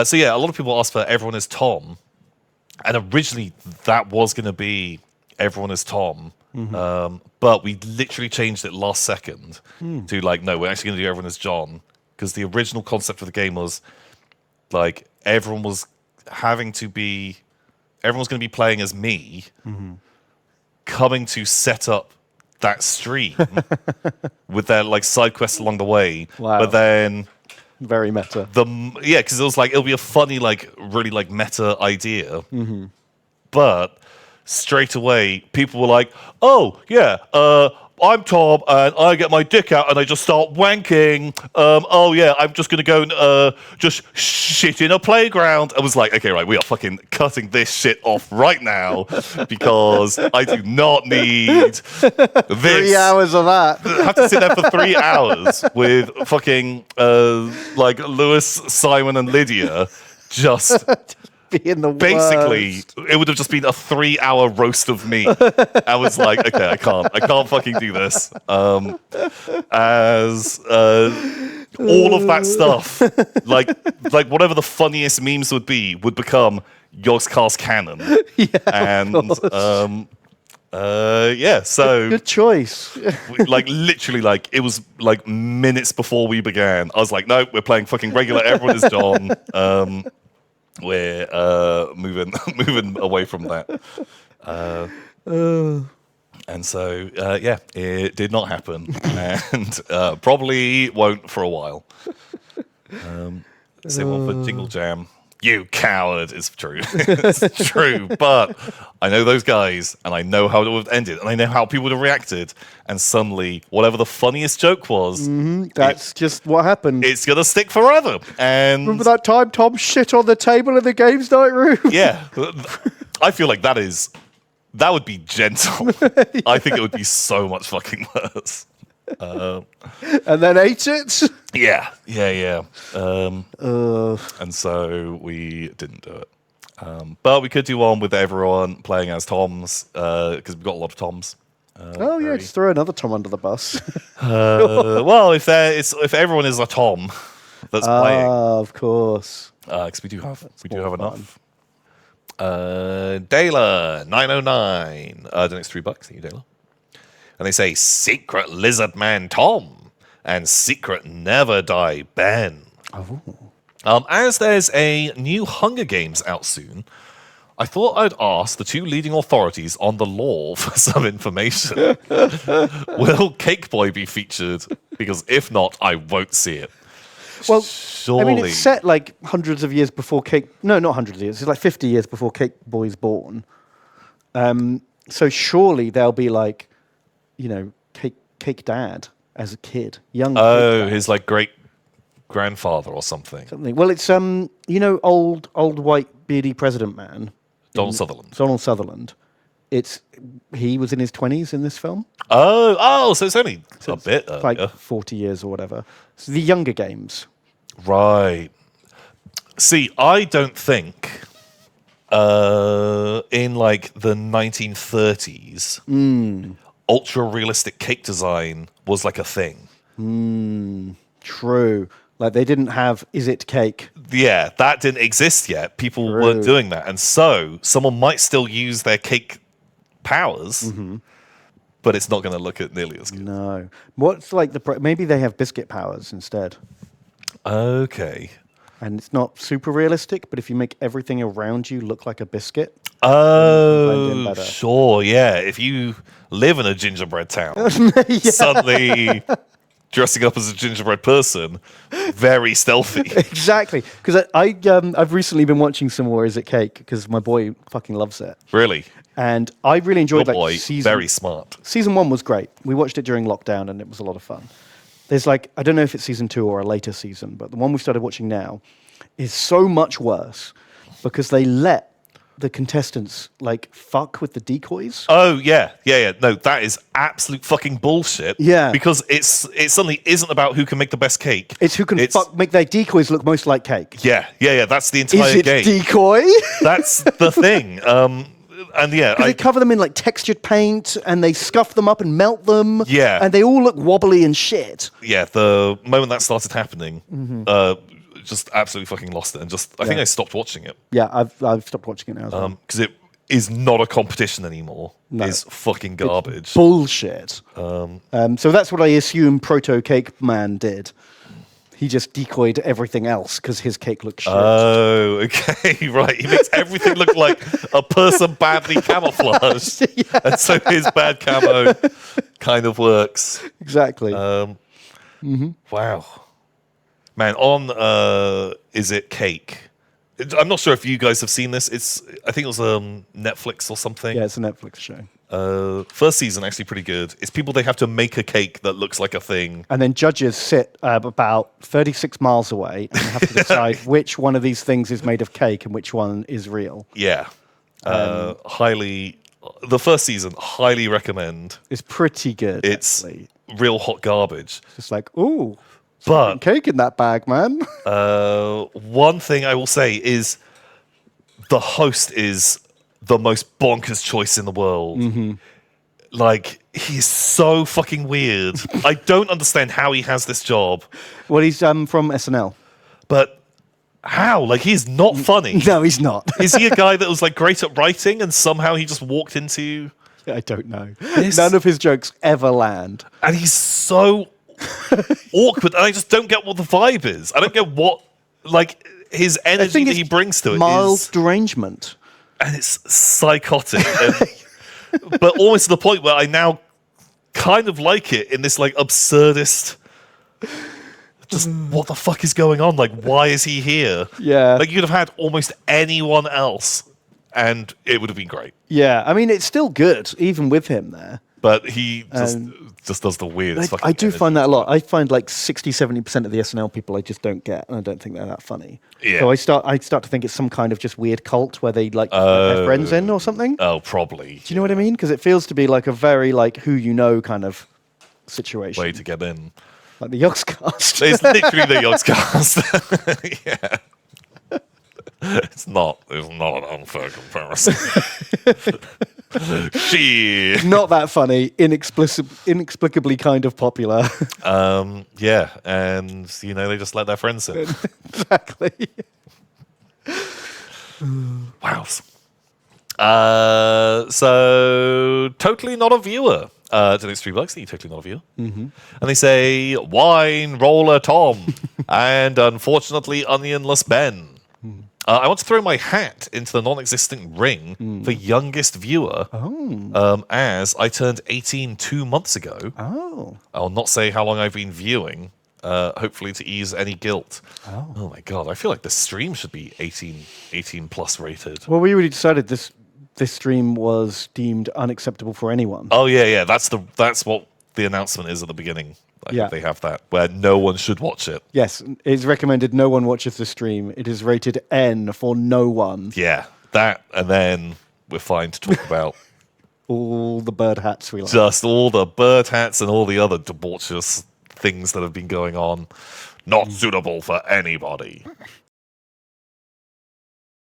So yeah, a lot of people asked for Everyone is Tom, and originally that was going to be Everyone is Tom, but we literally changed it last second to like, no, we're actually going to do Everyone is John, because the original concept of the game was like everyone was going to be playing as me, coming to set up that stream with their like side quests along the way, but then. Very meta. Because it was like it'll be a funny, like really like meta idea, but straight away people were like, "Oh yeah, I'm Tom and I get my dick out and I just start wanking. Oh yeah, I'm just gonna go and just shit in a playground." I was like, "Okay, right, we are fucking cutting this shit off right now because I do not need this." 3 hours of that. I have to sit there for 3 hours with fucking like Lewis, Simon, and Lydia just Being the basically worst. it would have just been a 3-hour roast of me. I was like, okay, I can't fucking do this. As all of that stuff, like whatever the funniest memes would become Yogscast canon. So Good choice. like literally, like it was like minutes before we began. I was like, no, we're playing fucking regular. Everyone is John. We're moving away from that. And so, it did not happen, and probably won't for a while. Same one for Jingle Jam. You coward! It's true. It's true. But I know those guys, and I know how it would have ended, and I know how people would have reacted. And suddenly, whatever the funniest joke was, That's just what happened. it's gonna stick forever. And Remember that time Tom shit on the table in the games night room? yeah, I feel like that would be gentle. I think it would be so much fucking worse. And then ate it? Yeah. And so we didn't do it. But we could do one with everyone playing as Toms, because we've got a lot of Toms. Just throw another Tom under the bus. Well, if everyone is a Tom that's playing, Of course. because we do have enough. Dayla 909 donates $3. Thank you, Dayla. And they say Secret Lizard Man Tom and Secret Never Die Ben. As there's a new Hunger Games out soon, I thought I'd ask the two leading authorities on the law for some information. Will Cake Boy be featured? Because if not, I won't see it. Well, surely. I mean, it's set like hundreds of years before Cake... No, not hundreds of years. It's like 50 years before Cake Boy's born. So surely there'll be like, Cake Dad as a kid. Young Cake Dad. His like great grandfather or something. Well, it's, old white beardy president man. Donald Sutherland. Donald Sutherland. He was in his 20s in this film. So it's only a bit earlier. Like 40 years or whatever. So the Younger Games. Right. See, I don't think in like the 1930s, ultra realistic cake design was like a thing. True. Like they didn't have Is It Cake? Yeah, that didn't exist yet. People weren't doing that. And so someone might still use their cake powers, but it's not going to look nearly as good. No. What's like maybe they have biscuit powers instead. Okay. And it's not super realistic, but if you make everything around you look like a biscuit, oh, blend in better. Sure, yeah. If you live in a gingerbread town, suddenly dressing up as a gingerbread person, very stealthy. Exactly. Because I've recently been watching some more Is It Cake because my boy fucking loves it. Really? And I really enjoyed Your boy, season. very smart. Season 1 was great. We watched it during lockdown and it was a lot of fun. There's like, I don't know if it's season 2 or a later season, but the one we started watching now is so much worse because they let the contestants like fuck with the decoys. Oh yeah. No, that is absolute fucking bullshit. Yeah. Because it suddenly isn't about who can make the best cake. It's who can make their decoys look most like cake. Yeah. That's the entire Is it game. decoy? That's the thing. And yeah, they cover them in like textured paint and they scuff them up and melt them. Yeah. And they all look wobbly and shit. Yeah, the moment that started happening, just absolutely fucking lost it, and I think I stopped watching it. Yeah, I've stopped watching it now as well. Because it is not a competition anymore. No. It's fucking garbage. Bullshit. So that's what I assume Proto Cake Man did. He just decoyed everything else because his cake looked shit. Oh, okay, right. He makes everything look like a person badly camouflaged. Yeah. And so his bad camo kind of works. Exactly. Wow. Man, on Is It Cake? I'm not sure if you guys have seen this. I think it was Netflix or something. Yeah, it's a Netflix show. First season, actually pretty good. It's people, they have to make a cake that looks like a thing. And then judges sit about 36 miles away and have to decide which one of these things is made of cake and which one is real. Yeah. The first season, highly recommend. It's pretty good. It's actually. real hot garbage. Just like, ooh, But cake in that bag, man. one thing I will say is the host is the most bonkers choice in the world. Like, he's so fucking weird. I don't understand how he has this job. Well, he's from SNL. But how? Like, he's not funny. No, he's not. Is he a guy that was like great at writing and somehow he just walked into... I don't know. None of his jokes ever land. And he's so awkward. And I just don't get what the vibe is. I don't get what, like, his energy that he brings to it mild is... derangement. And it's psychotic. But almost to the point where I now kind of like it in this, like, absurdist... Just, what the fuck is going on? Like, why is he here? Yeah. Like, you could have had almost anyone else, and it would have been great. Yeah, I mean, it's still good, even with him there. But he just does the weirdest fucking I do energy. find that a lot. I find like 60-70% of the SNL people I just don't get, and I don't think they're that funny. Yeah. So I start to think it's some kind of just weird cult where they like let their friends in or something. Oh, probably. Do you know what I mean? Because it feels to be like a very like who you know kind of situation. Way to get in. Like the Yogscast. It's literally the Yogscast. Yeah. It's not an unfair comparison. Shit. Not that funny, inexplicably kind of popular. Yeah, and you know they just let their friends in. Exactly. Wow. So totally not a viewer. Donates $3. You totally not a viewer. And they say wine roller Tom and unfortunately onionless Ben. I want to throw my hat into the non-existent ring for youngest viewer, as I turned 18 2 months ago. Oh. I'll not say how long I've been viewing, hopefully to ease any guilt. Oh my god, I feel like the stream should be 18 plus rated. Well, we already decided this stream was deemed unacceptable for anyone. Oh yeah, that's what the announcement is at the beginning. I think they have that, where no one should watch it. Yes, it's recommended no one watches the stream. It is rated N for no one. Yeah, that, and then we're fine to talk about all the bird hats we like. Just all the bird hats and all the other debaucherous things that have been going on. Not suitable for anybody.